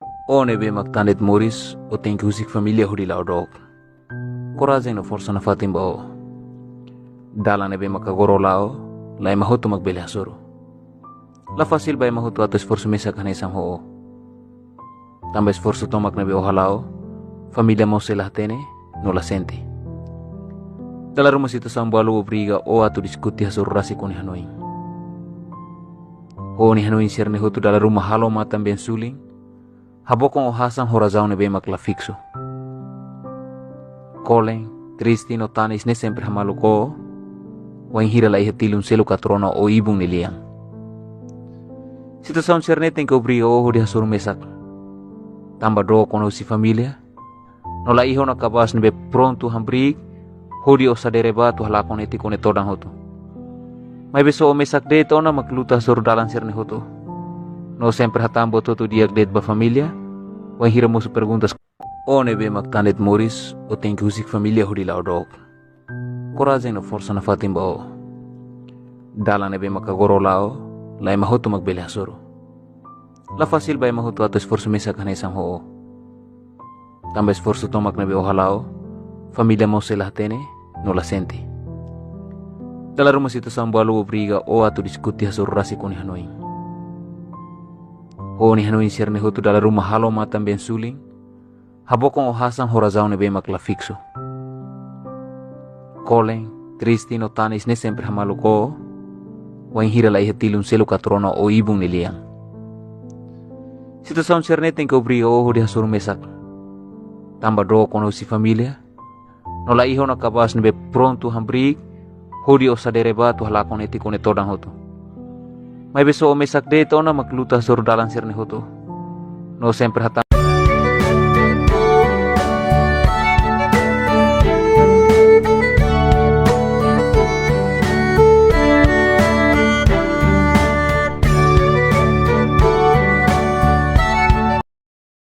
O nebe magtanit Moris o tingkusik familia hudila odok. Korajeng no forsa na fatim bao. Dala nebe makagorolao, lai mahuto magbeli hasuro. La fasil bay mahuto ato esforço mesa kanesang hoo. Tamba esforço tomak nebe ohalao, familia mo selah tene, no la sente. Dala rumah situ sambualo obriga o ato diskuti hasuro rasi kuni hanoing. O ni hanoing sierne hutu dala rumah halo matam ben suling, habokong o hasang horazao nebe makla fixo. Koleng, tristi no tanis ne sempre hamaluko, wain hira la ihetilun selu katrona o ibung niliang. Situ saun sierne tengko obriga o di hasuro mesak. Tamba do kono si familia, no la iho na kabas nebe pronto hambrig, hodi o sadere batu halakon eti kone todang hoto. May beso o mesak de na makluta sur dalan sirne hoto. No sempre hatambo toto diag det ba familia, wain hira musu perguntas. O nebe magtanit Moris o tingkusik familia hodi la odok. Korajeng no forsa na fatim bao. Dala nebe makagorolao, lai mahuto magbeli hasuro. La fasil bay mahuto ato esforço mesa kanesang hoo. Tamba esforço tomak nebe ohalao, familia mo selah tene, no la sente. Dala rumah situ sambualo obriga o ato diskuti hasuro rasi kuni hanoing. O ni hanoing sierne hutu dala rumah halo matam ben suling, habokong o hasang horazao nebe makla fixo. Koleng, tristi no tanis ne sempre hamaluko, wain hira la ihetilun selu katrona o ibung niliang. Situ saun sierne tengko obriga o di hasuro mesak. Tamba do kono si familia, no la iho na kabas nebe pronto hambrig, hodi o sadere batu halakon eti kone todang hoto. May beso o mesak de na makluta sur dalan sirne hoto. No sempre hatam